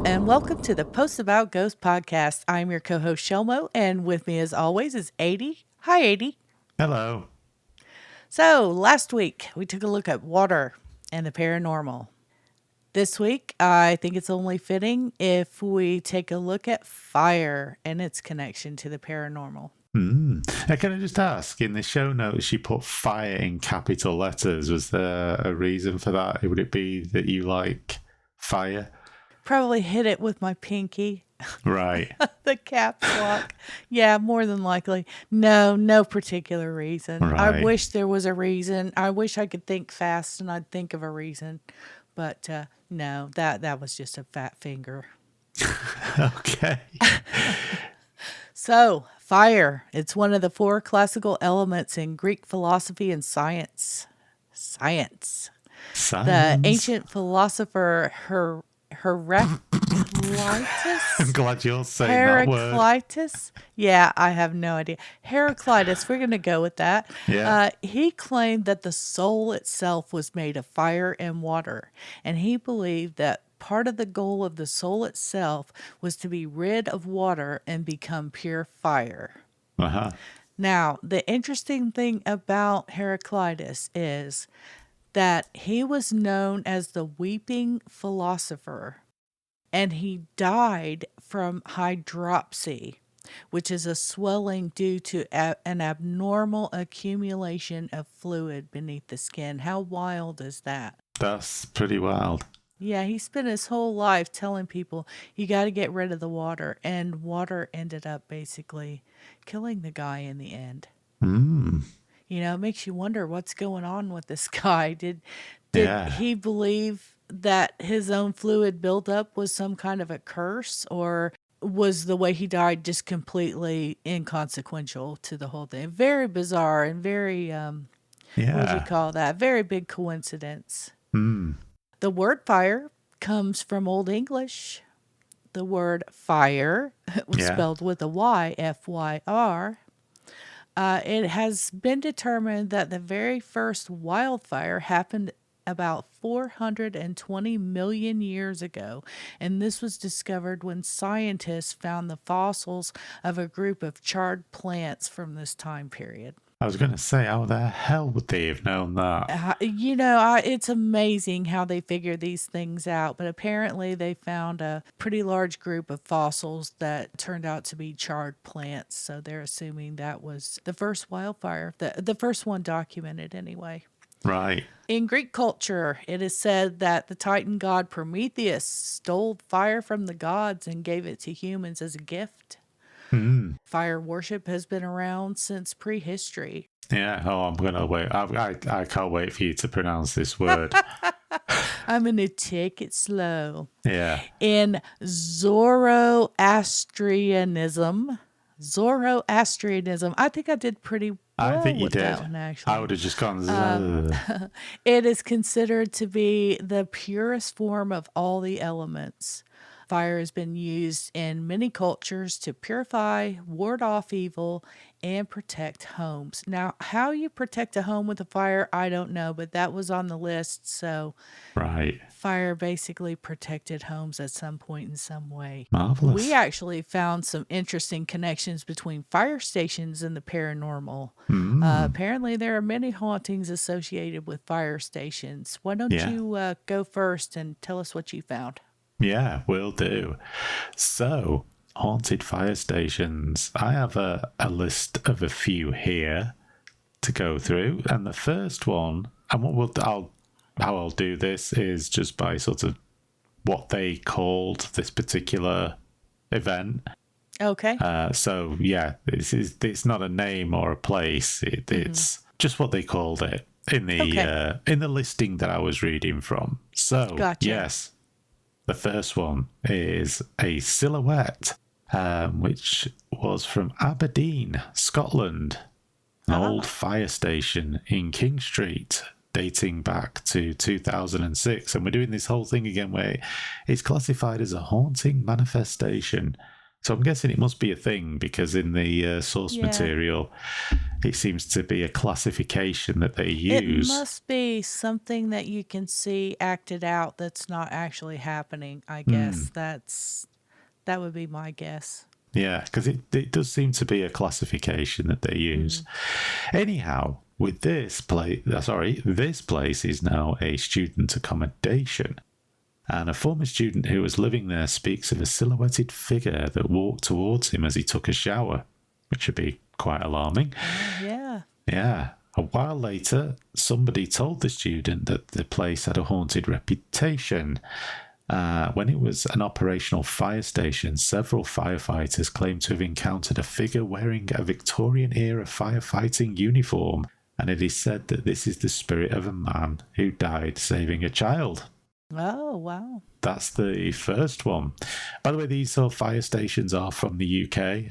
and welcome to the Post About Ghosts podcast. I'm your co-host Chellemo, and with me as always is Aidy. Hi, Aidy. Hello. So last week we took a look at water and the paranormal. This week I think it's only fitting if we take a look at fire and its connection to the paranormal. Now, can I just ask, in the show notes you put fire in capital letters. Was there a reason for that? Would it be that you like fire? Probably hit it with my pinky. Right. The caps lock. Yeah, more than likely. No particular reason. I Right. wish there was a reason. I wish I could think fast and I'd think of a reason. But no, that was just a fat finger. Okay. So, fire. It's one of the four classical elements in Greek philosophy and science. Science. The Science. ancient philosopher Heraclitus? I'm glad you're saying that word. Heraclitus? Yeah, I have no idea. Heraclitus, we're going to go with that. Yeah. He claimed that the soul itself was made of fire and water, and he believed that part of the goal of the soul itself was to be rid of water and become pure fire. Uh-huh. Now, the interesting thing about Heraclitus is that he was known as the weeping philosopher, and he died from hydropsy, which is a swelling due to an abnormal accumulation of fluid beneath the skin. How wild is that? That's pretty wild. Yeah, he spent his whole life telling people you got to get rid of the water, and water ended up basically killing the guy in the end. You know, it makes you wonder what's going on with this guy. Did Yeah. he believe that his own fluid buildup was some kind of a curse, or was the way he died just completely inconsequential to the whole thing? Very bizarre and very, what would you Yeah. call that? Very big coincidence. The word fire comes from Old English. The word fire was Yeah. spelled with a Y, F-Y-R. It has been determined that the very first wildfire happened about 420 million years ago, and this was discovered when scientists found the fossils of a group of charred plants from this time period. I was going to say, how the hell would they have known that? It's amazing how they figure these things out, but apparently they found a pretty large group of fossils that turned out to be charred plants, so they're assuming that was the first wildfire, the first one documented anyway. Right. In Greek culture, it is said that the Titan god Prometheus stole fire from the gods and gave it to humans as a gift. Fire worship has been around since prehistory. Yeah. Oh, I'm going to wait. I can't wait for you to pronounce this word. I'm going to take it slow. Yeah. In Zoroastrianism, I think I did pretty well I think you with did. that one, actually. I would have just gone. "Ugh." It is considered to be the purest form of all the elements. Fire has been used in many cultures to purify, ward off evil, and protect homes. Now, how you protect a home with a fire, I don't know, but that was on the list. So, Right. fire basically protected homes at some point in some way. Marvelous. We actually found some interesting connections between fire stations and the paranormal. Apparently, there are many hauntings associated with fire stations. Why don't Yeah. you go first and tell us what you found? Yeah, will do. So, haunted fire stations. I have a list of a few here to go through, and the first one, and how I'll do this is just by sort of what they called this particular event. Okay. So yeah, it's not a name or a place. It's just what they called it in the listing that I was reading from. So Gotcha. yes. The first one is a silhouette, which was from Aberdeen, Scotland, an old fire station in King Street, dating back to 2006. And we're doing this whole thing again where it's classified as a haunting manifestation So I'm guessing it must be a thing because in the source Yeah. material, it seems to be a classification that they It use. must be something that you can see acted out that's not actually happening, I Hmm. guess. That would be my guess. Yeah, because it does seem to be a classification that they use. Anyhow, with this place, this place is now a student accommodation. And a former student who was living there speaks of a silhouetted figure that walked towards him as he took a shower, which would be quite alarming. Yeah. Yeah. A while later, somebody told the student that the place had a haunted reputation. When it was an operational fire station, several firefighters claimed to have encountered a figure wearing a Victorian era firefighting uniform, and it is said that this is the spirit of a man who died saving a child. Oh, wow. That's the first one. By the way, these fire stations are from the UK.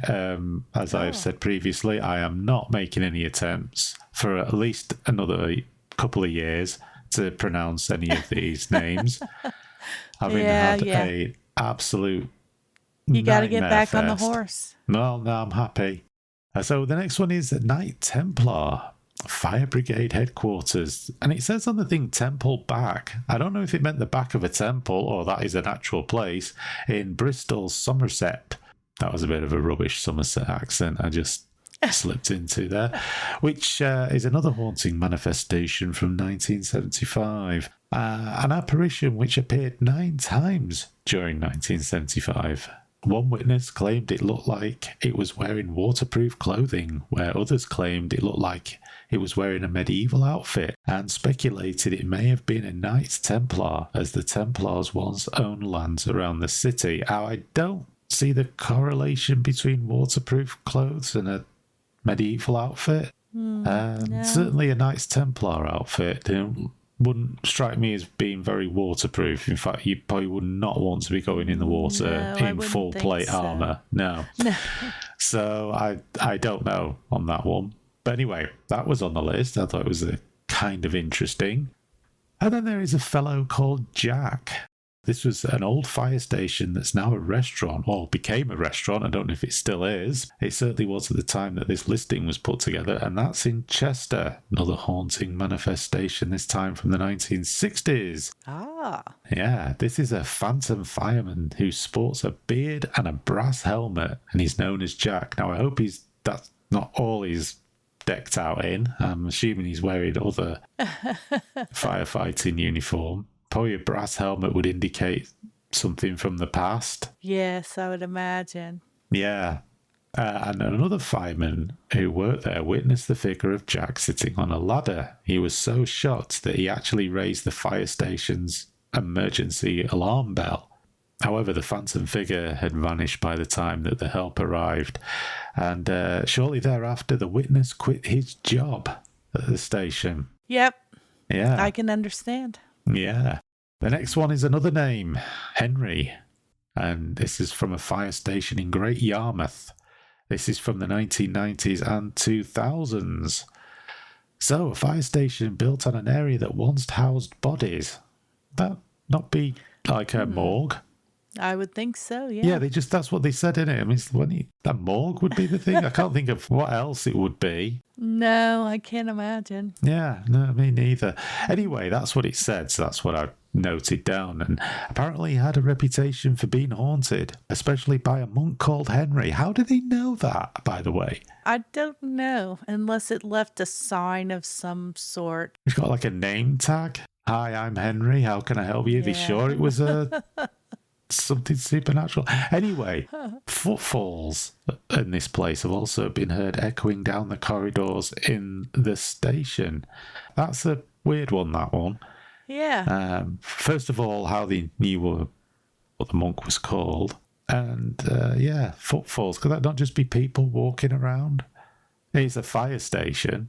As I've said previously, I am not making any attempts for at least another couple of years to pronounce any of these names. Having had a absolute You got to get nightmare back on the fest. horse. No, I'm happy. So the next one is Knight Templar Fire Brigade Headquarters. And it says on the thing Temple Back. I don't know if it meant the back of a temple or that is an actual place in Bristol, Somerset. That was a bit of a rubbish Somerset accent I just slipped into there, which is another haunting manifestation from 1975. An apparition which appeared 9 times during 1975. One witness claimed it looked like it was wearing waterproof clothing, where others claimed it looked like it was wearing a medieval outfit, and speculated it may have been a Knights Templar, as the Templars once owned lands around the city. Now, I don't see the correlation between waterproof clothes and a medieval outfit. No. Certainly a Knights Templar outfit wouldn't strike me as being very waterproof. In fact, you probably would not want to be going in the water No, I in wouldn't full think plate so. armor. No. So I don't know on that one. But anyway, that was on the list. I thought it was kind of interesting. And then there is a fellow called Jack. This was an old fire station that's now a restaurant, or became a restaurant. I don't know if it still is. It certainly was at the time that this listing was put together, and that's in Chester. Another haunting manifestation, this time from the 1960s. Ah. Yeah, this is a phantom fireman who sports a beard and a brass helmet, and he's known as Jack. Now, I hope that's not all he's decked out in. I'm assuming he's wearing other firefighting uniform. Probably a brass helmet would indicate something from the past. Yes, I would imagine. Yeah. And another fireman who worked there witnessed the figure of Jack sitting on a ladder. He was so shocked that he actually raised the fire station's emergency alarm bell. However, the phantom figure had vanished by the time that the help arrived. And shortly thereafter, the witness quit his job at the station. Yep. Yeah. I can understand. Yeah. The next one is another name, Henry. And this is from a fire station in Great Yarmouth. This is from the 1990s and 2000s. So, a fire station built on an area that once housed bodies. That not be like a morgue? I would think so, yeah. Yeah, that's what they said, innit? I mean, a morgue would be the thing. I can't think of what else it would be. No, I can't imagine. Yeah, no, me neither. Anyway, that's what it said, so that's what I noted down. And apparently he had a reputation for being haunted, especially by a monk called Henry. How did they know that, by the way? I don't know, unless it left a sign of some sort. He's got like a name tag. Hi, I'm Henry. How can I help you? Are they sure it was something supernatural? Anyway, footfalls in this place have also been heard echoing down the corridors in the station. That's a weird one, that one. Yeah. First of all, how they knew what the monk was called. And footfalls. Could that not just be people walking around? It's a fire station.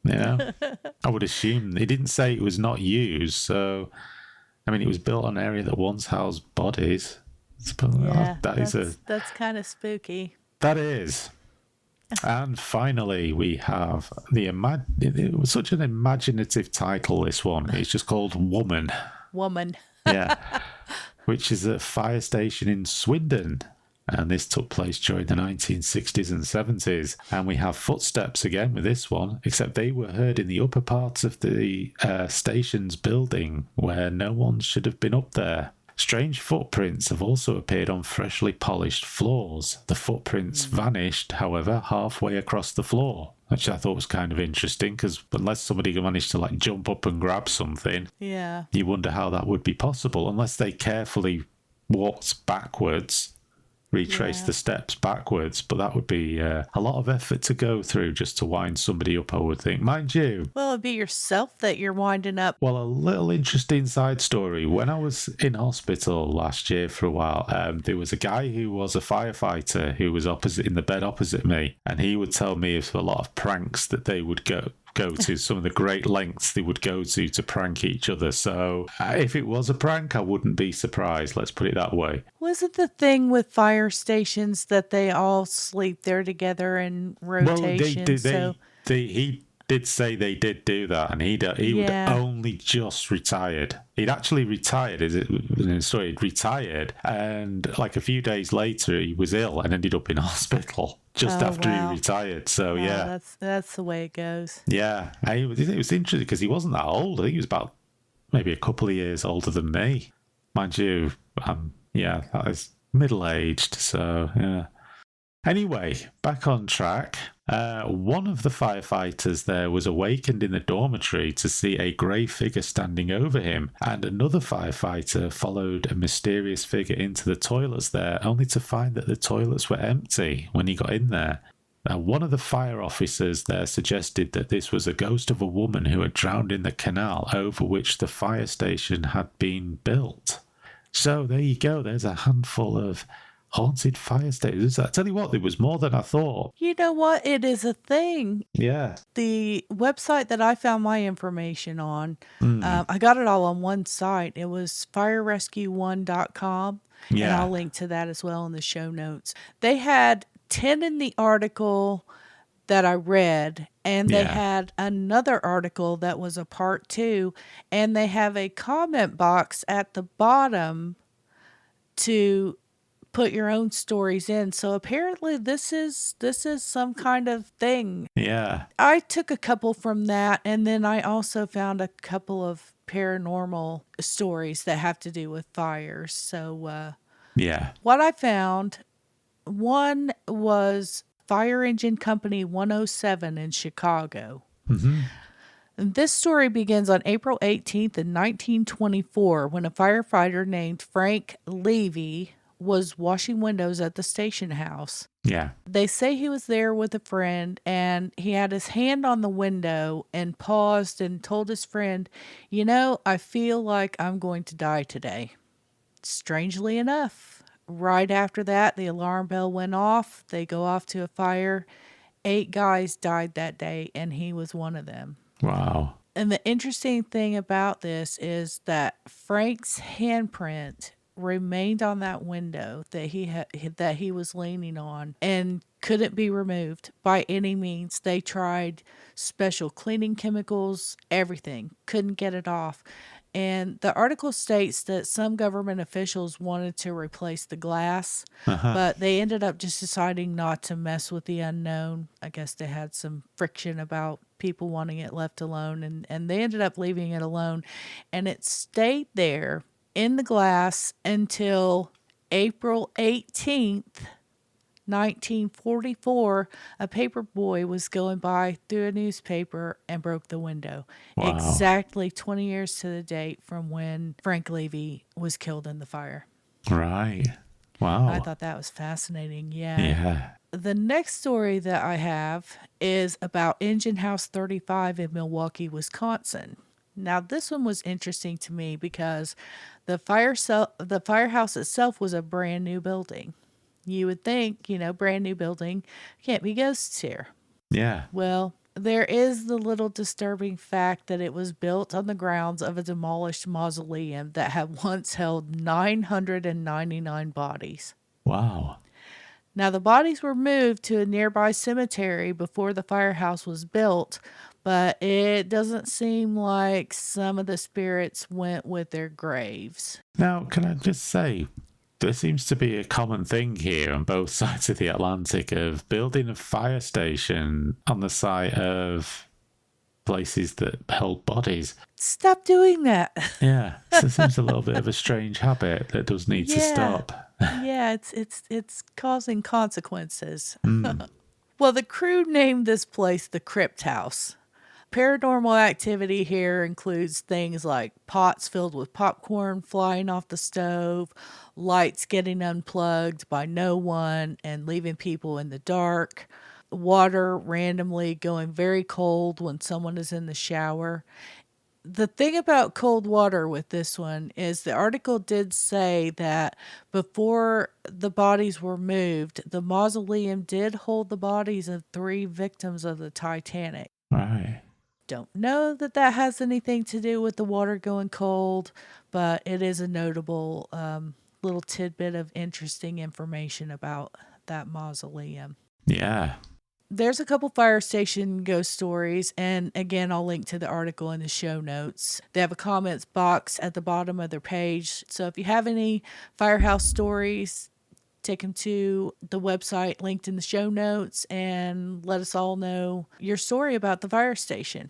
Yeah. I would assume. He didn't say it was not used, so I mean, it was built on an area that once housed bodies. Yeah, that's kind of spooky. That is. And finally, we have it was such an imaginative title, this one. It's just called Woman. Yeah. Which is a fire station in Swindon. And this took place during the 1960s and 70s. And we have footsteps again with this one, except they were heard in the upper parts of the station's building where no one should have been up there. Strange footprints have also appeared on freshly polished floors. The footprints vanished, however, halfway across the floor, which I thought was kind of interesting because unless somebody managed to like jump up and grab something, Yeah. you wonder how that would be possible unless they carefully walked backwards, retrace the steps backwards, but that would be a lot of effort to go through just to wind somebody up, I would think. Mind you, Well, it'd be yourself that you're winding up. well, a little interesting side story. When I was in hospital last year for a while, there was a guy who was a firefighter who was opposite in the bed opposite me, and he would tell me of a lot of pranks that they would go to, some of the great lengths they would go to prank each other. So if it was a prank, I wouldn't be surprised. Let's put it that way. Wasn't the thing with fire stations that they all sleep there together in rotation? He did say they did do that, and he would only just retired. He'd actually retired, retired, and like a few days later, he was ill and ended up in hospital just after he retired. So that's the way it goes. Yeah, it was interesting because he wasn't that old. I think he was about maybe a couple of years older than me, mind you. That is middle-aged. So yeah. Anyway, back on track. One of the firefighters there was awakened in the dormitory to see a grey figure standing over him, and another firefighter followed a mysterious figure into the toilets there, only to find that the toilets were empty when he got in there. Now, one of the fire officers there suggested that this was a ghost of a woman who had drowned in the canal over which the fire station had been built. So there you go, there's a handful of haunted fire stations. I tell you what, there was more than I thought. You know what? It is a thing. Yeah. The website that I found my information on, I got it all on one site. It was firerescue1.com. Yeah. And I'll link to that as well in the show notes. They had 10 in the article that I read, and they had another article that was a part 2, and they have a comment box at the bottom to put your own stories in. So apparently this is some kind of thing. Yeah. I took a couple from that, and then I also found a couple of paranormal stories that have to do with fires. So what I found, one was Fire Engine Company 107 in Chicago. And this story begins on April 18th in 1924 when a firefighter named Frank Levy was washing windows at the station house. Yeah. They say he was there with a friend, and he had his hand on the window and paused and told his friend, I feel like I'm going to die today. Strangely enough, right after that, the alarm bell went off. They go off to a fire. 8 guys died that day, and he was one of them. Wow. And the interesting thing about this is that Frank's handprint remained on that window that he was leaning on and couldn't be removed by any means. They tried special cleaning chemicals, everything, couldn't get it off. And the article states that some government officials wanted to replace the glass, but they ended up just deciding not to mess with the unknown. I guess they had some friction about people wanting it left alone, and they ended up leaving it alone. And it stayed there in the glass until April 18th, 1944, a paper boy was going by through a newspaper and broke the window. Wow. Exactly 20 years to the date from when Frank Levy was killed in the fire. Right. Wow. I thought that was fascinating. Yeah. Yeah. The next story that I have is about Engine House 35 in Milwaukee, Wisconsin. Now, this one was interesting to me because the firehouse itself was a brand new building. You would think, brand new building, can't be ghosts here. Yeah. Well, there is the little disturbing fact that it was built on the grounds of a demolished mausoleum that had once held 999 bodies. Wow. Now, the bodies were moved to a nearby cemetery before the firehouse was built, but it doesn't seem like some of the spirits went with their graves. Now, can I just say, there seems to be a common thing here on both sides of the Atlantic of building a fire station on the site of places that hold bodies. Stop doing that. Yeah, so it seems a little bit of a strange habit that does need to stop. Yeah, it's causing consequences. Well, the crew named this place the Crypt House. Paranormal activity here includes things like pots filled with popcorn flying off the stove, lights getting unplugged by no one and leaving people in the dark, water randomly going very cold when someone is in the shower. The thing about cold water with this one is the article did say that before the bodies were moved, the mausoleum did hold the bodies of 3 victims of the Titanic. Right. Don't know that that has anything to do with the water going cold, but it is a notable little tidbit of interesting information about that mausoleum. Yeah. There's a couple fire station ghost stories, and again, I'll link to the article in the show notes. They have a comments box at the bottom of their page, so if you have any firehouse stories, take them to the website linked in the show notes and let us all know your story about the fire station.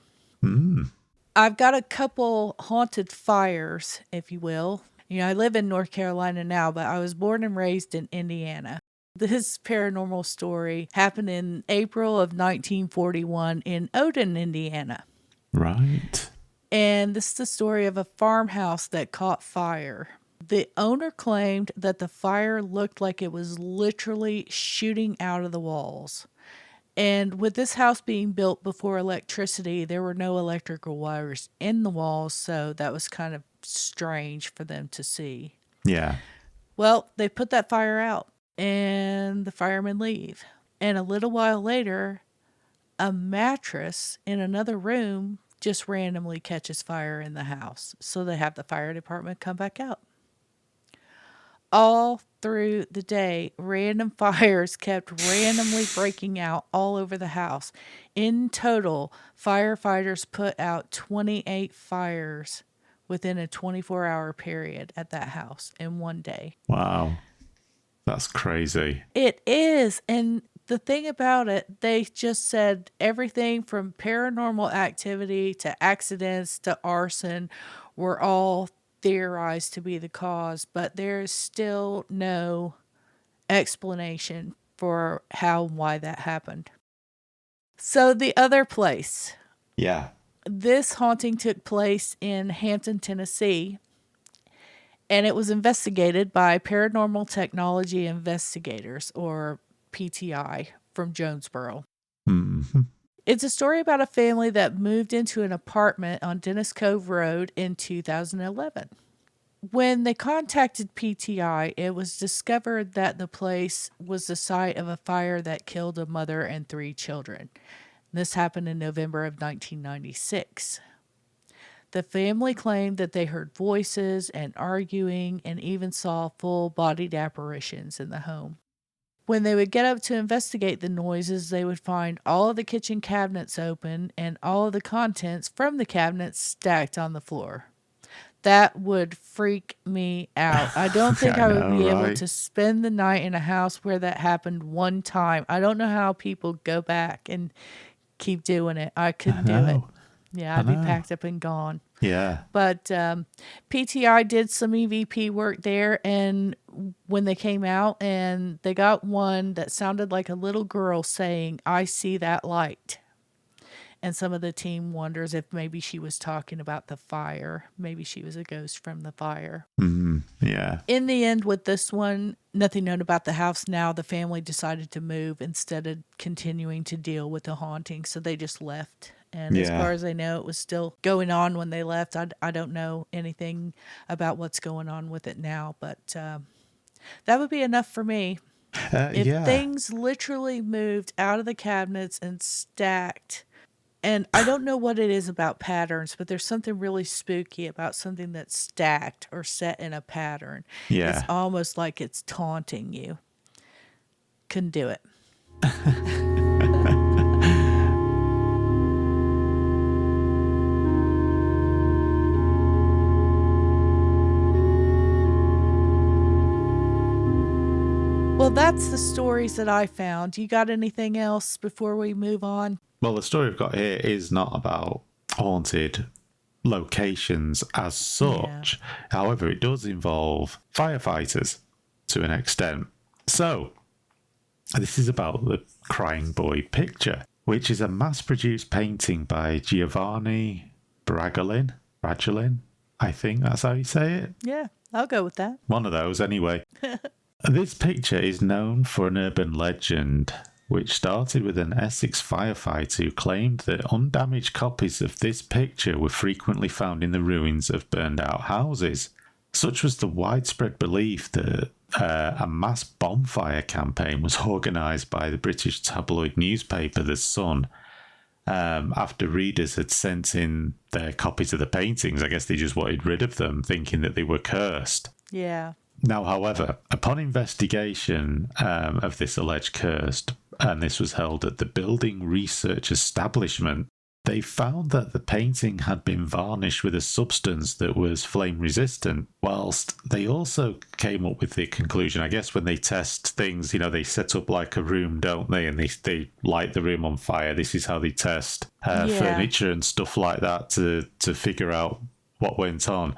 I've got a couple haunted fires, if you will. You know, I live in North Carolina now, but I was born and raised in Indiana. This paranormal story happened in April of 1941 in Odin, Indiana. Right. And this is the story of a farmhouse that caught fire. The owner claimed that the fire looked like it was literally shooting out of the walls. And with this house being built before electricity, there were no electrical wires in the walls, so that was kind of strange for them to see. Yeah. Well, they put that fire out, and the firemen leave. And a little while later, a mattress in another room just randomly catches fire in the house. So they have the fire department come back out. All through the day, random fires kept randomly breaking out all over the house. In total, firefighters put out 28 fires within a 24-hour period at that house in one day. Wow. That's crazy. It is. And the thing about it, they just said everything from paranormal activity to accidents to arson were all theorized to be the cause, but there's still no explanation for how and why that happened. So the other place. Yeah. This haunting took place in Hampton, Tennessee, and it was investigated by Paranormal Technology Investigators, or PTI, from Jonesboro. Mm-hmm. It's a story about a family that moved into an apartment on Dennis Cove Road in 2011. When they contacted PTI, it was discovered that the place was the site of a fire that killed a mother and 3 children. This happened in November of 1996. The family claimed that they heard voices and arguing and even saw full-bodied apparitions in the home. When they would get up to investigate the noises, they would find all of the kitchen cabinets open and all of the contents from the cabinets stacked on the floor. That would freak me out. I don't think I would be able to spend the night in a house where that happened one time. I don't know how people go back and keep doing it. I couldn't do it. Yeah, I'd be packed up and gone. Yeah. But PTI did some EVP work there, and when they came out, and they got one that sounded like a little girl saying, "I see that light." And some of the team wonders if maybe she was talking about the fire. Maybe she was a ghost from the fire. Yeah. In the end, with this one, nothing known about the house now. The family decided to move instead of continuing to deal with the haunting, so they just left. And as far as I know, it was still going on when they left. I don't know anything about what's going on with it now, but that would be enough for me. If things literally moved out of the cabinets and stacked, and I don't know what it is about patterns, but there's something really spooky about something that's stacked or set in a pattern. Yeah. It's almost like it's taunting you. Couldn't do it. that's the stories that I found. You got anything else before we move on? Well, the story we've got here is not about haunted locations as such. However, it does involve firefighters to an extent. So, this is about the Crying Boy picture, which is a mass-produced painting by Giovanni Bragolin. I think that's how you say it. Yeah, I'll go with that. One of those, anyway. This picture is known for an urban legend which started with an Essex firefighter who claimed that undamaged copies of this picture were frequently found in the ruins of burned out houses. Such was the widespread belief that a mass bonfire campaign was organised by the British tabloid newspaper The Sun. After readers had sent in their copies of the paintings, I guess they just wanted rid of them, thinking that they were cursed. Yeah. Now, however, upon investigation of this alleged curse, and this was held at the Building Research Establishment, they found that the painting had been varnished with a substance that was flame resistant, whilst they also came up with the conclusion, I guess when they test things, they set up like a room, don't they? And they light the room on fire. This is how they test furniture and stuff like that to figure out what went on.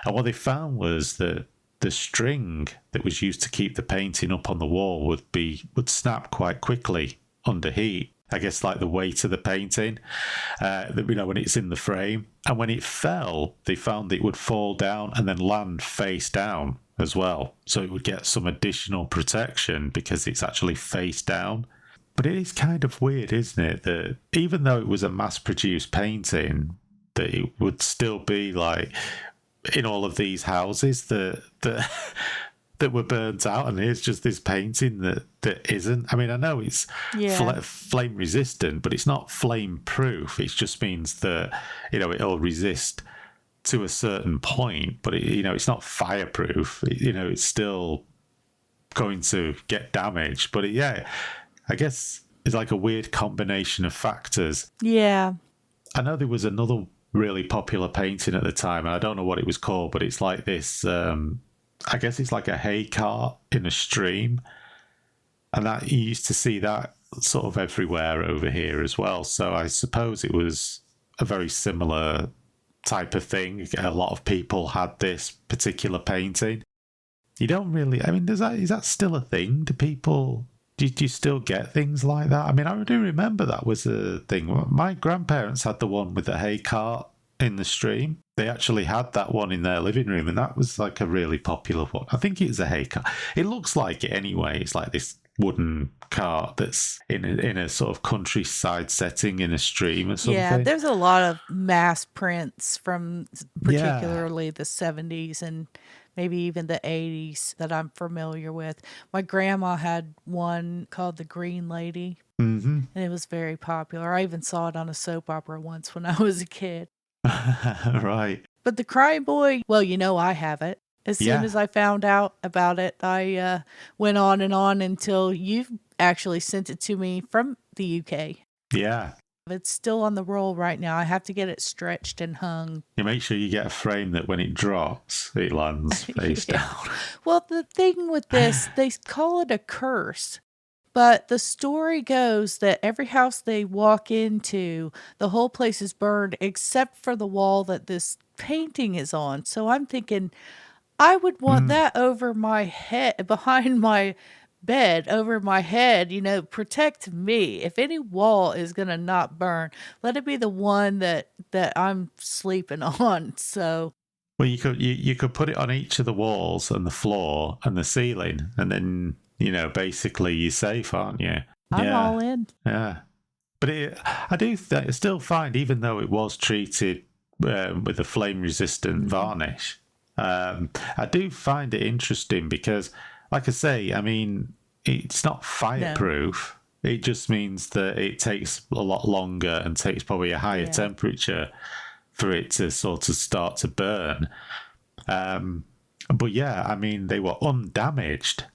And what they found was that the string that was used to keep the painting up on the wall would snap quite quickly under heat. I guess like the weight of the painting, when it's in the frame. And when it fell, they found it would fall down and then land face down as well. So it would get some additional protection because it's actually face down. But it is kind of weird, isn't it, that even though it was a mass-produced painting, that it would still be like in all of these houses that were burnt out, and here's just this painting that isn't. I mean, I know it's flame resistant, but it's not flame proof. It just means that it'll resist to a certain point, but it's not fireproof. It's still going to get damaged. But I guess it's like a weird combination of factors. Yeah, I know there was another really popular painting at the time, and I don't know what it was called, but it's like this. I guess it's like a hay cart in a stream, and that you used to see that sort of everywhere over here as well. So I suppose it was a very similar type of thing. A lot of people had this particular painting. You don't really. I mean, is that still a thing? Do you still get things like that? I mean, I do remember that was a thing. My grandparents had the one with the hay cart in the stream. They actually had that one in their living room, and that was like a really popular one. I think it's a hay cart. It looks like it anyway. It's like this wooden cart that's in a sort of countryside setting in a stream or something. Yeah, there's a lot of mass prints from particularly the 70s and maybe even the 80s that I'm familiar with. My grandma had one called The Green Lady, and it was very popular. I even saw it on a soap opera once when I was a kid. Right. But the Crying Boy, well, I have it. As soon as I found out about it, I went on and on until you actually sent it to me from the UK. Yeah. It's still on the roll right now. I have to get it stretched and hung. You make sure you get a frame that when it drops, it lands face down. Well, the thing with this, they call it a curse. But the story goes that every house they walk into, the whole place is burned except for the wall that this painting is on. So I'm thinking, I would want that over my head, behind my bed, over my head, protect me. If any wall is going to not burn, let it be the one that I'm sleeping on. So. Well, you could put it on each of the walls and the floor and the ceiling, and then basically you're safe, aren't you? I'm all in. Yeah. But I do still find, even though it was treated with a flame-resistant varnish, I do find it interesting because, like I say, I mean, it's not fireproof. No. It just means that it takes a lot longer and takes probably a higher temperature for it to sort of start to burn. But yeah, I mean, they were undamaged.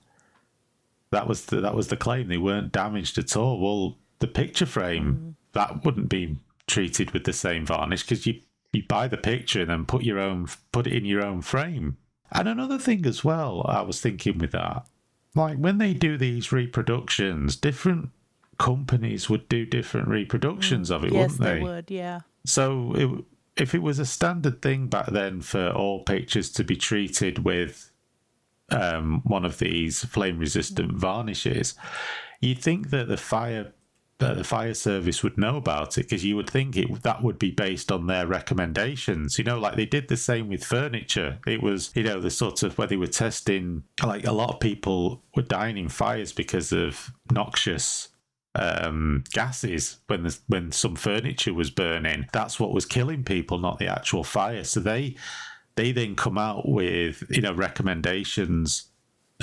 That was the claim. They weren't damaged at all. Well, the picture frame, that wouldn't be treated with the same varnish because you buy the picture and then put it in your own frame. And another thing as well, I was thinking with that, like when they do these reproductions, different companies would do different reproductions of it, Yes, wouldn't they they? would. Yeah. So if it was a standard thing back then for all pictures to be treated with one of these flame resistant varnishes, you'd think that the fire service would know about it, because you would think that would be based on their recommendations. Like they did the same with furniture. It was, the sort of where they were testing, like a lot of people were dying in fires because of noxious gases when some furniture was burning. That's what was killing people, not the actual fire. So they then come out with recommendations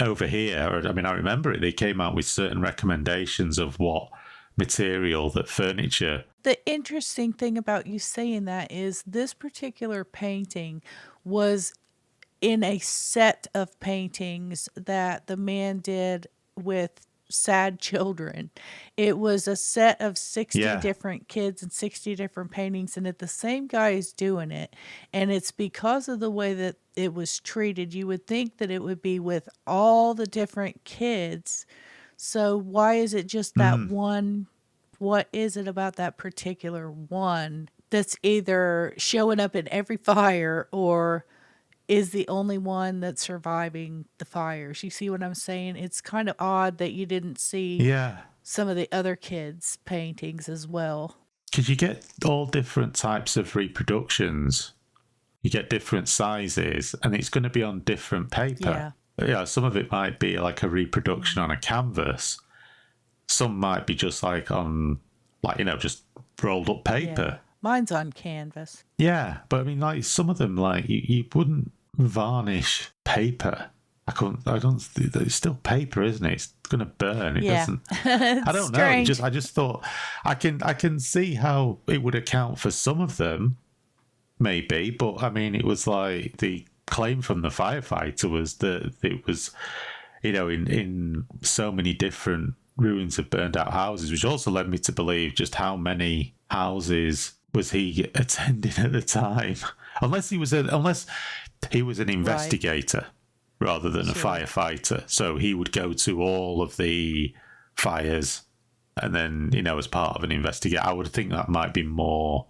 over here. I mean, I remember it. They came out with certain recommendations of what material that furniture. The interesting thing about you saying that is this particular painting was in a set of paintings that the man did with sad children. It was a set of 60 Yeah. different kids and 60 different paintings, and if the same guy is doing it, and it's because of the way that it was treated, you would think that it would be with all the different kids. So why is it just that one? What is it about that particular one that's either showing up in every fire or is the only one that's surviving the fires? You see what I'm saying? It's kind of odd that you didn't see Yeah. some of the other kids' paintings as well. Because you get all different types of reproductions. You get different sizes, and it's going to be on different paper. Yeah, some of it might be like a reproduction on a canvas. Some might be just like on, like, just rolled up paper. Yeah. Mine's on canvas. Yeah, but I mean, like some of them, like you wouldn't varnish paper. It's still paper, isn't it? It's gonna burn. It doesn't. I don't know. I just thought I can see how it would account for some of them, maybe. But I mean, it was like the claim from the firefighter was that it was, in so many different ruins of burned out houses, which also led me to believe just how many houses was he attending at the time. Unless he was an investigator rather than a firefighter. So he would go to all of the fires and then, as part of an investigator. I would think that might be more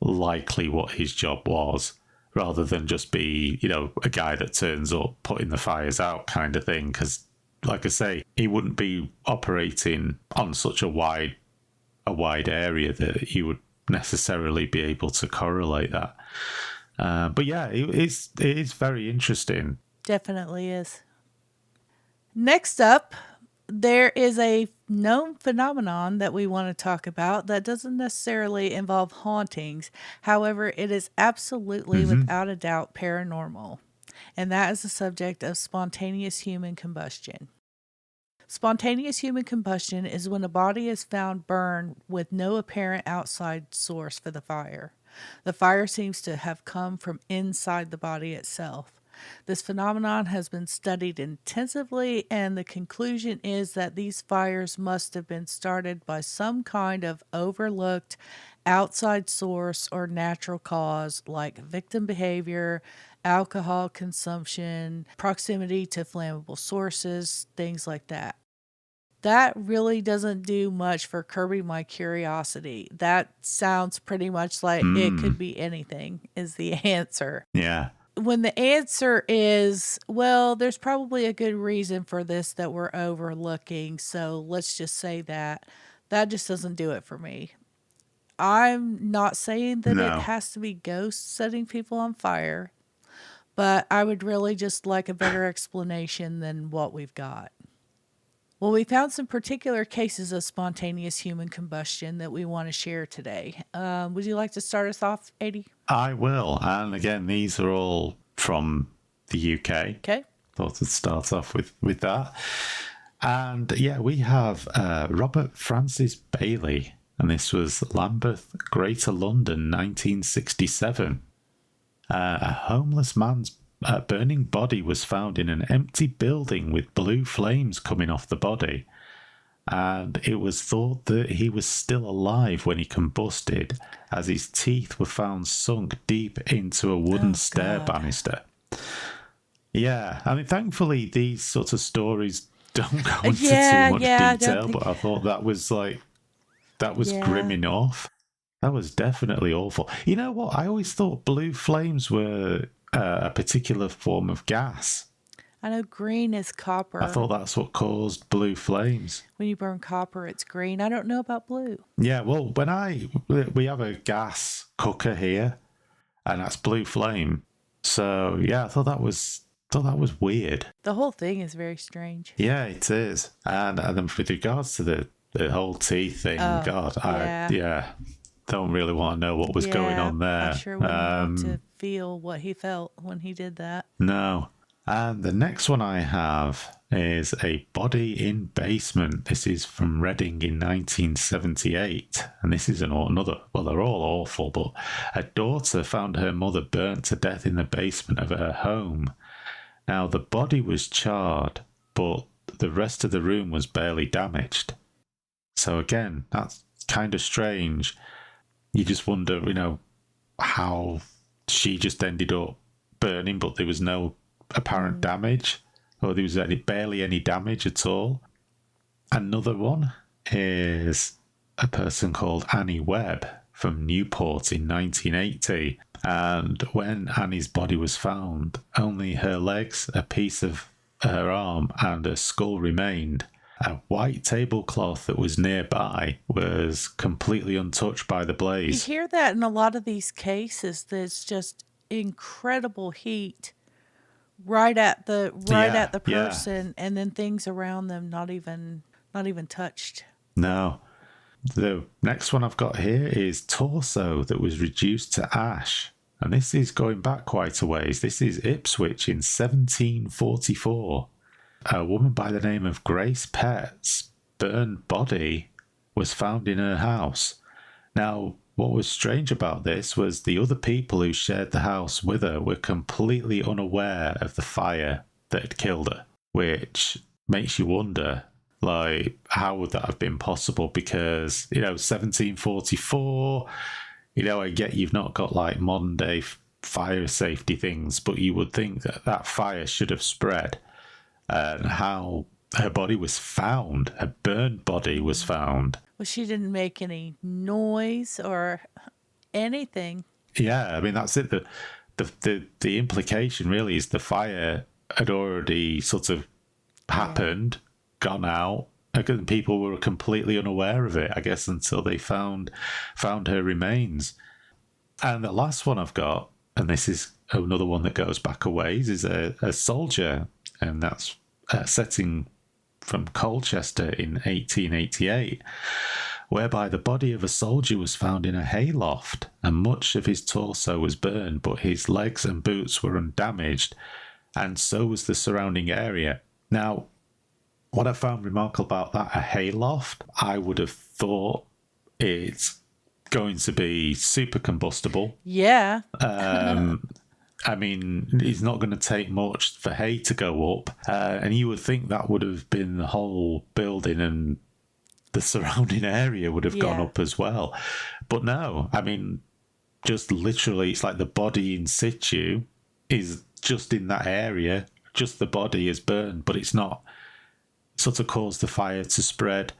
likely what his job was, rather than just be, a guy that turns up putting the fires out kind of thing. Because, like I say, he wouldn't be operating on such a wide area that he would necessarily be able to correlate that. But yeah, it is very interesting. Definitely is. Next up, there is a known phenomenon that we want to talk about that doesn't necessarily involve hauntings. However, it is absolutely, without a doubt, paranormal. And that is the subject of spontaneous human combustion. Spontaneous human combustion is when a body is found burned with no apparent outside source for the fire. The fire seems to have come from inside the body itself. This phenomenon has been studied intensively, and the conclusion is that these fires must have been started by some kind of overlooked outside source or natural cause like victim behavior, alcohol consumption, proximity to flammable sources, things like that. That really doesn't do much for curbing my curiosity. That sounds pretty much like it could be anything, is the answer. Yeah. When the answer is, well, there's probably a good reason for this that we're overlooking, so let's just say that just doesn't do it for me. I'm not saying that it has to be ghosts setting people on fire, but I would really just like a better explanation than what we've got. Well, we found some particular cases of spontaneous human combustion that we want to share today. Would you like to start us off, Aidy? I will. And again, these are all from the UK. Okay. Thought to start off with that. And yeah, we have Robert Francis Bailey, and this was Lambeth, Greater London, 1967. A homeless man's burning body was found in an empty building with blue flames coming off the body, and it was thought that he was still alive when he combusted, as his teeth were found sunk deep into a wooden stair banister. Yeah, I mean, thankfully, these sorts of stories don't go into Yeah, too much yeah, I don't detail, think. but I thought that was grim Yeah, enough. That was definitely awful. You know what? I always thought blue flames were a particular form of gas. I know green is I copper. thought that's what caused blue flames. When you burn copper, it's green. I don't know about blue. Yeah, well, we have a gas cooker here, and that's blue flame. So yeah, I thought that was weird. The whole thing is very strange. Yeah, it is. And then with regards to the whole tea thing, Oh, God, yeah. don't really want to know what was going Yeah, on I there. sure wouldn't want to feel what he felt when he did that. No. And the next one I have is a body in basement. This is from Reading in 1978. And this is another, well, they're all awful, but a daughter found her mother burnt to death in the basement of her home. Now, the body was charred, but the rest of the room was barely damaged. So, again, that's kind of strange. You just wonder, how she just ended up burning, but there was no apparent damage, or there was barely any damage at all. Another one is a person called Annie Webb from Newport in 1980. And when Annie's body was found, only her legs, a piece of her arm, and her skull remained. A white tablecloth that was nearby was completely untouched by the You blaze. hear that in a lot of these cases. There's just incredible heat right at the Yeah. person, and then things around them not even touched. No. The next one I've got here is torso that was reduced to ash. And this is going back quite a ways. This is Ipswich in 1744. A woman by the name of Grace Pett's burned body was found in her house. Now, what was strange about this was the other people who shared the house with her were completely unaware of the fire that had killed her, which makes you wonder, like, how would that have been possible? Because, 1744, I get you've not got like modern day fire safety things, but you would think that that fire should have spread. And how her body was found, her burned body was found. Well, she didn't make any noise or anything. Yeah, I mean that's it. The implication really is the fire had already sort of happened, gone out, and people were completely unaware of it, I guess, until they found her remains. And the last one I've got, and this is another one that goes back a ways, is a soldier, and that's setting from Colchester in 1888, whereby the body of a soldier was found in a hayloft, and much of his torso was burned, but his legs and boots were undamaged, and so was the surrounding area. Now, what I found remarkable about that, a hayloft, I would have thought it's going to be super combustible. Yeah. I mean, it's not going to take much for hay to go up, and you would think that would have been the whole building and the surrounding area would have gone up as well. But no, I mean, just literally, it's like the body in situ is just in that area, just the body is burned, but it's not sort of caused the fire to spread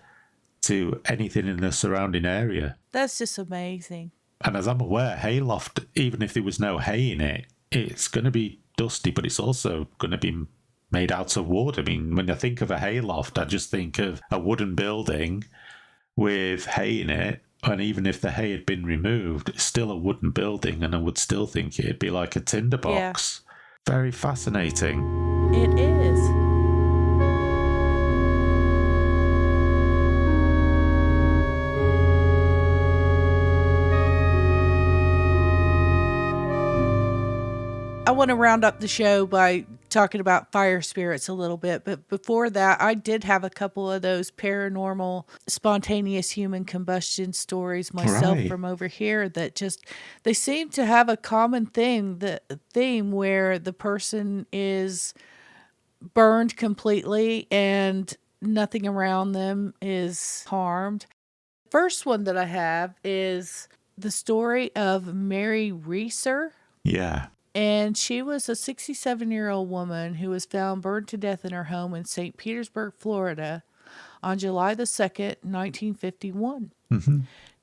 to anything in the surrounding area. That's just amazing. And as I'm aware, hayloft, even if there was no hay in it, it's going to be dusty, but it's also going to be made out of wood. I mean, when I think of a hayloft, I just think of a wooden building with hay in it. And even if the hay had been removed, it's still a wooden building, and I would still think it'd be like a tinderbox. Yeah. Very fascinating. It is. I want to round up the show by talking about fire spirits a little bit. But before that, I did have a couple of those paranormal, spontaneous human combustion stories myself from over here that just, they seem to have a common theme where the person is burned completely and nothing around them is harmed. First one that I have is the story of Mary Reeser. Yeah. And she was a 67-year-old woman who was found burned to death in her home in St. Petersburg, Florida on July the 2nd, 1951.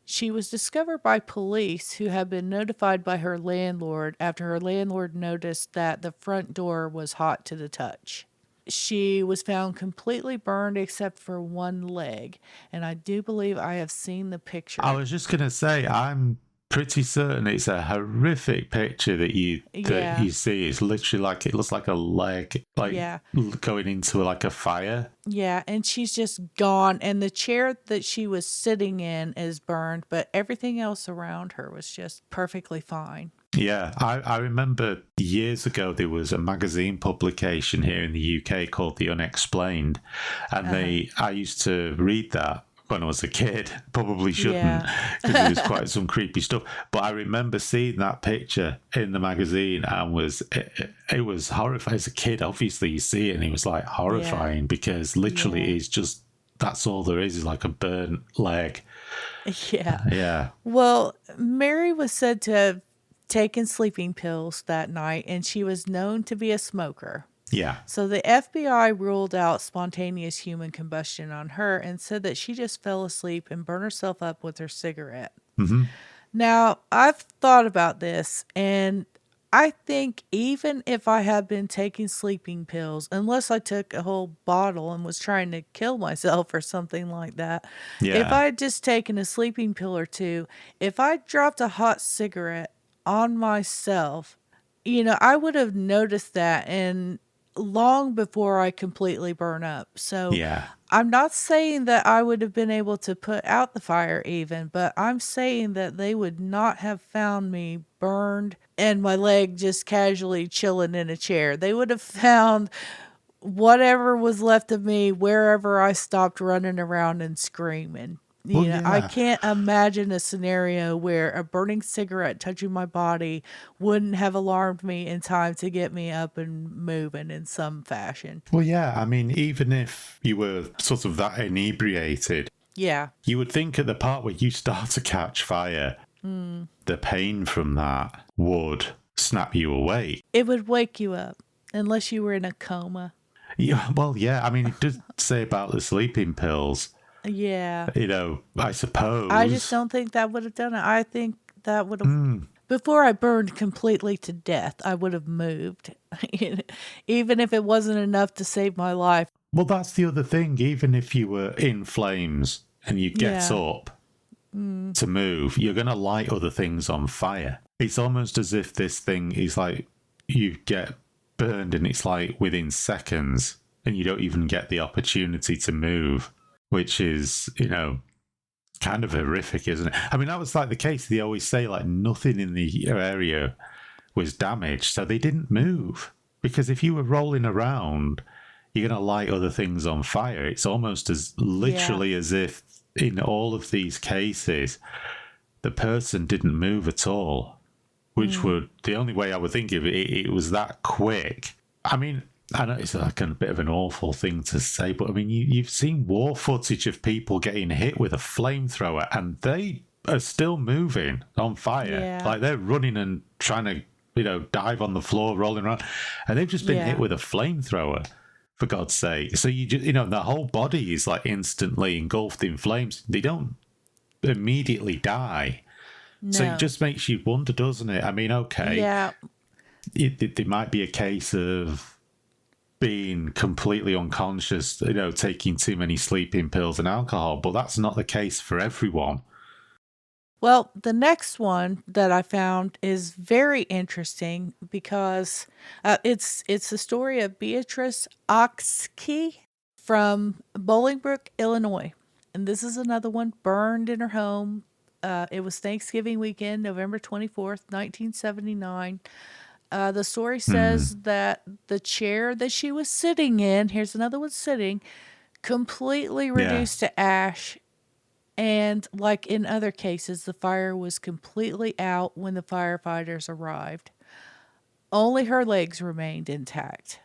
She was discovered by police who had been notified by her landlord after her landlord noticed that the front door was hot to the touch. She was found completely burned except for one leg, and I do believe I have seen the I picture. was just gonna say, I'm pretty certain it's a horrific picture that Yeah, you see. It's literally like it looks like a leg, like yeah. going into like a fire. Yeah, and she's just gone. And the chair that she was sitting in is burned, but everything else around her was just perfectly fine. Yeah, I remember years ago there was a magazine publication here in the UK called The Unexplained, and I used to read that when I was a kid. Probably shouldn't, Yeah. because it was quite some creepy stuff. But I remember seeing that picture in the magazine and it was horrifying. As a kid, obviously you see it and it was like Yeah. horrifying because literally Yeah. it's just that's all there is like a burnt leg. Yeah. Yeah, Well, Mary was said to have taken sleeping pills that night, and she was known to be a smoker. yeah. So the FBI ruled out spontaneous human combustion on her and said that she just fell asleep and burned herself up with her cigarette. Now, I've thought about this, and I think even if I had been taking sleeping pills, unless I took a whole bottle and was trying to kill myself or something like that, if Yeah. I had just taken a sleeping pill or two, if I dropped a hot cigarette on myself, I would have noticed that and long before I completely burn up. So Yeah. I'm not saying that I would have been able to put out the fire even, but I'm saying that they would not have found me burned and my leg just casually chilling in a chair. They would have found whatever was left of me wherever I stopped running around and screaming. Well, I yeah. can't imagine a scenario where a burning cigarette touching my body wouldn't have alarmed me in time to get me up and moving in some fashion. Well, yeah. I mean, even if you were sort of that inebriated, Yeah, you would think at the part where you start to catch fire, the pain from that would snap you awake. it would wake you up unless you were in a coma. Yeah, well, yeah. I mean, it does say about the sleeping pills. Yeah, I I just suppose. don't think that would have done it. I think that would have, before I burned completely to death, I would have moved, even if it wasn't enough to save my life. Well, that's the other thing. Even if you were in flames and you get Yeah, up to move, you're going to light other things on fire. It's almost as if this thing is like you get burned and it's like within seconds and you don't even get the opportunity to move, which is, kind of horrific, isn't it? I mean, that was like the case. They always say like nothing in the area was damaged, so they didn't move. Because if you were rolling around, you're going to light other things on fire. It's almost as yeah, literally as if in all of these cases, the person didn't move at all, which would, the only way I would think of it, it was that quick. I mean, I know it's like a bit of an awful thing to say, but I mean, you've seen war footage of people getting hit with a flamethrower and they are still moving on fire. yeah, Like they're running and trying to, dive on the floor, rolling around, and they've just been hit yeah. with a flamethrower, for God's sake. So you just, the whole body is like instantly engulfed in flames. They don't immediately die. So it No. just makes you wonder, doesn't it? I mean, okay, Yeah, it might be a case of being completely unconscious, taking too many sleeping pills and alcohol, but that's not the case for everyone. well, the next one that I found is very interesting because it's the story of Beatrice Oxkey from Bolingbrook, Illinois, and this is another one burned in her home. It was Thanksgiving weekend, November 24th, 1979. The story Hmm. says that the chair that she was sitting in, here's another one sitting, completely Yeah. reduced to ash. And like in other cases, the fire was completely out when the firefighters arrived. Only her legs remained intact.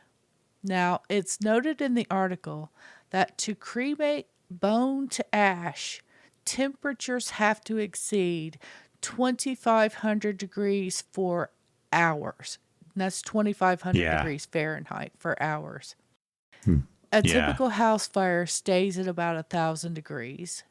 Now, it's noted in the article that to cremate bone to ash, temperatures have to exceed 2,500 degrees for hours. And that's 2,500 Yeah. degrees Fahrenheit for hours. Hmm. A Yeah. typical house fire stays at about 1,000 degrees.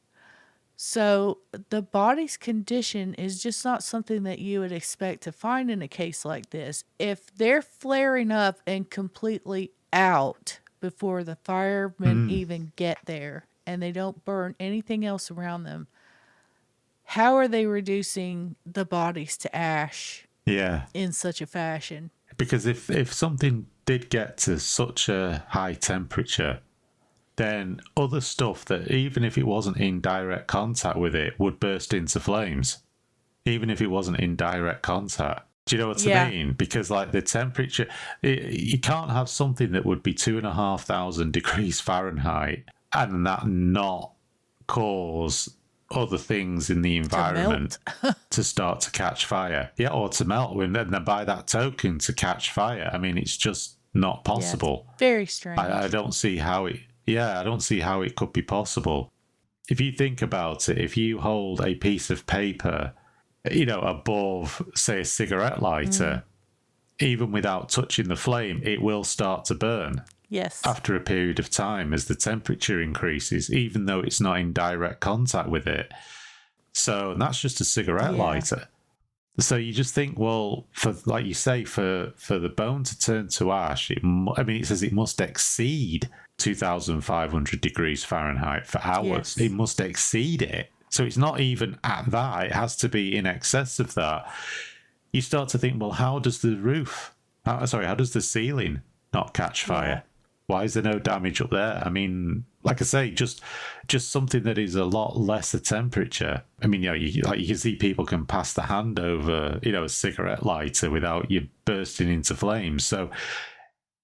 So the body's condition is just not something that you would expect to find in a case like this. If they're flaring up and completely out before the firemen even get there and they don't burn anything else around them, how are they reducing the bodies to ash Yeah. in such a fashion? Because if something did get to such a high temperature, then other stuff that, even if it wasn't in direct contact with it, would burst into flames, even if it wasn't in direct contact. Do you know what Yeah. I mean? Because like the temperature, you can't have something that would be 2,500 degrees Fahrenheit and that not cause other things in the environment to start to catch fire. Yeah, or to melt, and then by that token to catch fire. I mean, it's just not possible. Yeah, very strange. I don't see how it. Yeah, I don't see how it could be possible. If you think about it, if you hold a piece of paper, above, say, a cigarette lighter, even without touching the flame, it will start to burn. Yes. After a period of time as the temperature increases, even though it's not in direct contact with it. So that's just a cigarette lighter. So you just think, well, for like you say, for the bone to turn to ash, it says it must exceed 2,500 degrees Fahrenheit for hours. Yes. It must exceed it. So it's not even at that. It has to be in excess of that. You start to think, well, how does the ceiling not catch fire? Yeah. Why is there no damage up there? I mean, like I say, just something that is a lot lesser temperature. I mean, you can see people can pass the hand over, a cigarette lighter without you bursting into flames. So,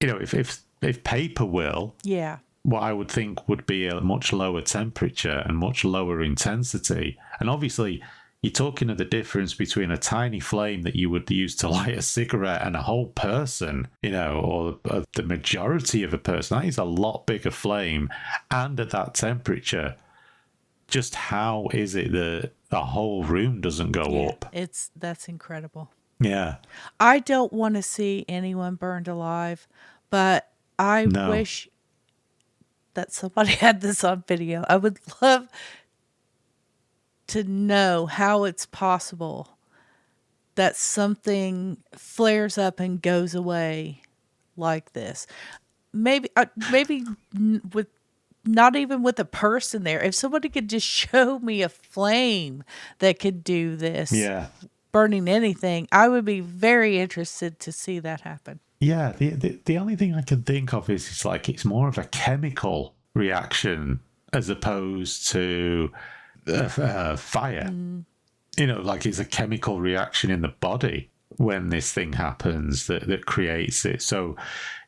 if paper will, Yeah. what I would think would be a much lower temperature and much lower intensity, and obviously you're talking of the difference between a tiny flame that you would use to light a cigarette and a whole person, or the majority of a person. That is a lot bigger flame. And at that temperature, just how is it that the whole room doesn't go up? That's incredible. Yeah. I don't want to see anyone burned alive, but I wish that somebody had this on video. I would love to know how it's possible that something flares up and goes away like this. Maybe with not even with a person there. If somebody could just show me a flame that could do this, burning anything, I would be very interested to see that happen. Yeah, the only thing I can think of is it's more of a chemical reaction as opposed to fire. Like it's a chemical reaction in the body when this thing happens that creates it. So,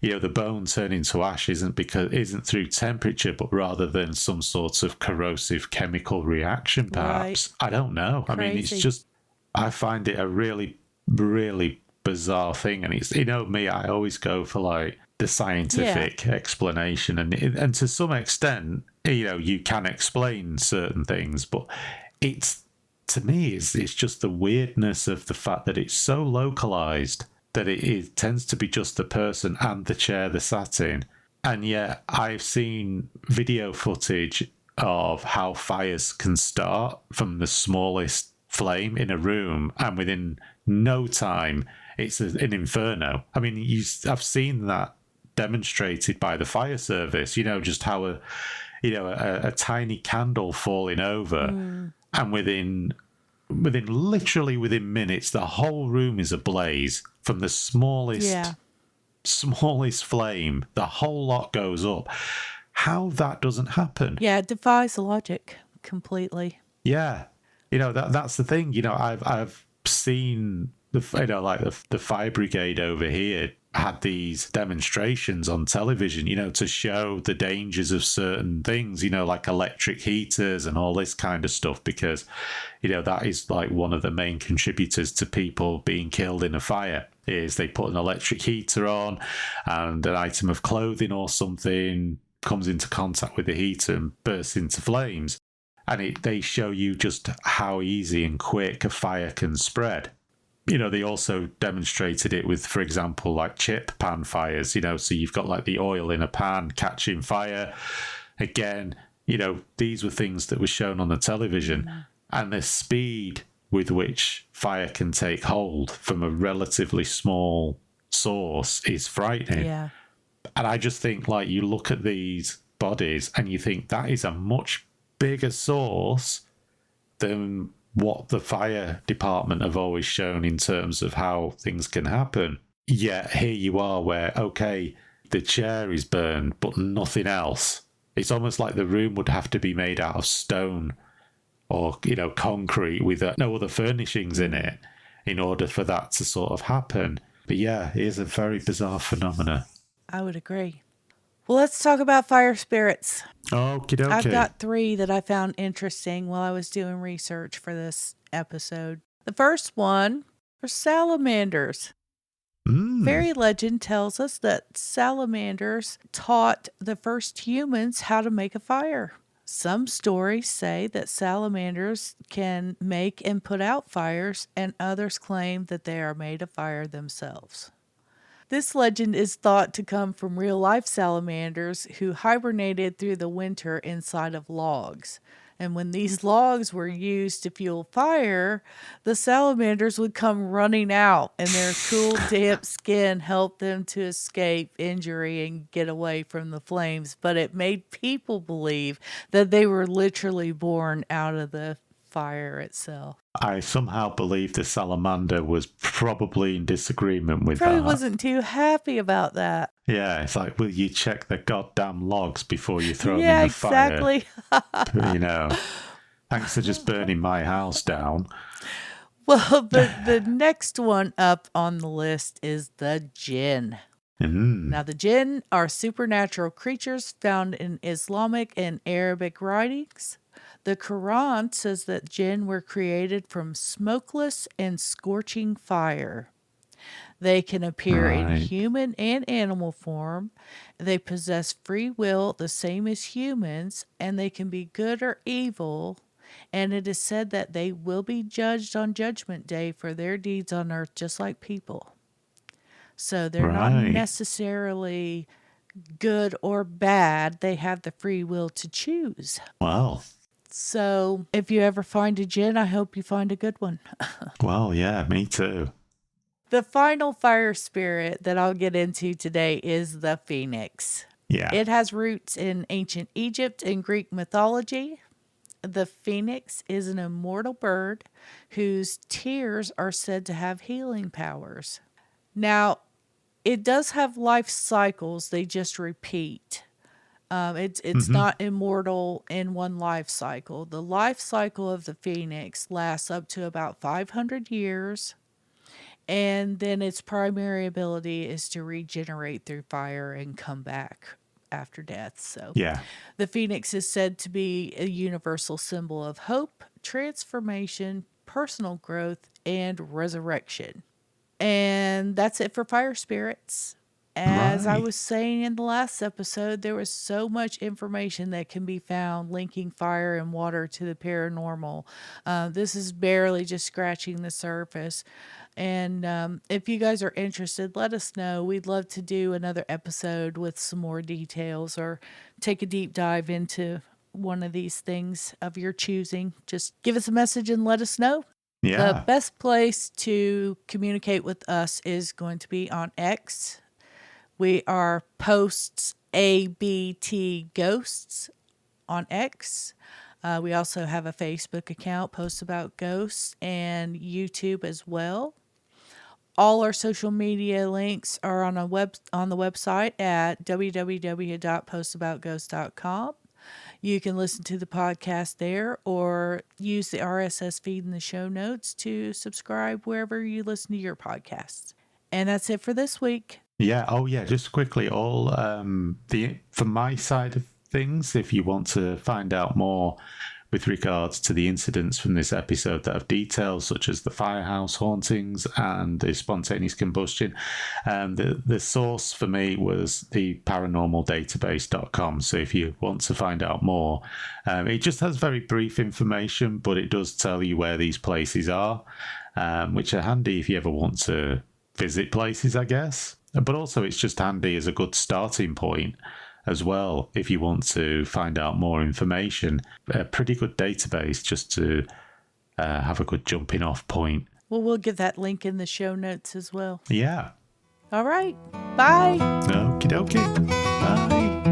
the bone turning to ash isn't through temperature, but rather than some sort of corrosive chemical reaction, perhaps. Right. I don't know. Crazy. I mean, it's just, I find it a really, really bizarre thing. And it's, me, I always go for like the scientific explanation. And to some extent, you can explain certain things, but to me, it's just the weirdness of the fact that it's so localized that it tends to be just the person and the chair they're sat in. And yet I've seen video footage of how fires can start from the smallest flame in a room, and within no time, it's an inferno. I mean, I've seen that demonstrated by the fire service, just how a tiny candle falling over, and within minutes, the whole room is ablaze from the smallest flame. The whole lot goes up. How that doesn't happen? Yeah, it defies logic completely. Yeah, that's the thing. I've seen the fire brigade over here had these demonstrations on television, to show the dangers of certain things, like electric heaters and all this kind of stuff, because, that is like one of the main contributors to people being killed in a fire, is they put an electric heater on and an item of clothing or something comes into contact with the heater and bursts into flames. And they show you just how easy and quick a fire can spread. they also demonstrated it with, for example, like chip pan fires, so you've got like the oil in a pan catching fire. Again, these were things that were shown on the television, and the speed with which fire can take hold from a relatively small source is frightening. Yeah. And I just think, like, you look at these bodies and you think that is a much bigger source than what the fire department have always shown in terms of how things can happen. Yet here you are where, okay, the chair is burned, but nothing else. It's almost like the room would have to be made out of stone or, concrete with no other furnishings in it in order for that to sort of happen. But yeah, it is a very bizarre phenomena. I would agree. Well, let's talk about fire spirits. Okie dokie. I've got 3 that I found interesting while I was doing research for this episode. The first one are salamanders. Fairy legend tells us that salamanders taught the first humans how to make a fire. Some stories say that salamanders can make and put out fires, and others claim that they are made of fire themselves. This legend is thought to come from real-life salamanders who hibernated through the winter inside of logs. And when these logs were used to fuel fire, the salamanders would come running out, and their cool, damp skin helped them to escape injury and get away from the flames. But it made people believe that they were literally born out of the fire itself. I somehow believe the salamander was probably in disagreement with Probably that. wasn't too happy about that. Yeah, it's like, will you check the goddamn logs before you throw them Yeah, in the exactly. fire? Thanks for just burning my house down. Well, the next one up on the list is the jinn. Now, the jinn are supernatural creatures found in Islamic and Arabic writings. The Quran says that jinn were created from smokeless and scorching fire. They can appear in human and animal form. They possess free will, the same as humans, and they can be good or evil. And it is said that they will be judged on Judgment Day for their deeds on earth, just like people. So they're not necessarily good or bad. They have the free will to choose. Wow. So if you ever find a jinn, I hope you find a good one. Well, yeah, me too. The final fire spirit that I'll get into today is the phoenix. Yeah. It has roots in ancient Egypt and Greek mythology. The phoenix is an immortal bird whose tears are said to have healing powers. Now, it does have life cycles. They just repeat. It's not immortal in one life cycle. The life cycle of the phoenix lasts up to about 500 years. And then its primary ability is to regenerate through fire and come back after death. So yeah. The phoenix is said to be a universal symbol of hope, transformation, personal growth, and resurrection. And that's it for fire spirits. As I was saying in the last episode, there was so much information that can be found linking fire and water to the paranormal. This is barely just scratching the surface. And if you guys are interested, let us know. We'd love to do another episode with some more details or take a deep dive into one of these things of your choosing. Just give us a message and let us know. Yeah. The best place to communicate with us is going to be on X. We are Posts ABT Ghosts on X. We also have a Facebook account, Posts About Ghosts, and YouTube as well. All our social media links are on the website at www.postaboutghosts.com. You can listen to the podcast there or use the RSS feed in the show notes to subscribe wherever you listen to your podcasts. And that's it for this week. Yeah. Oh, yeah. Just quickly, from my side of things, if you want to find out more with regards to the incidents from this episode that have details such as the firehouse hauntings and the spontaneous combustion, the source for me was the paranormaldatabase.com. So if you want to find out more, it just has very brief information, but it does tell you where these places are. which are handy if you ever want to visit places, I guess. But also, it's just handy as a good starting point as well if you want to find out more information. A pretty good database just to have a good jumping off point. Well, we'll give that link in the show notes as well. Yeah. All right. Bye. Okie dokie. Bye.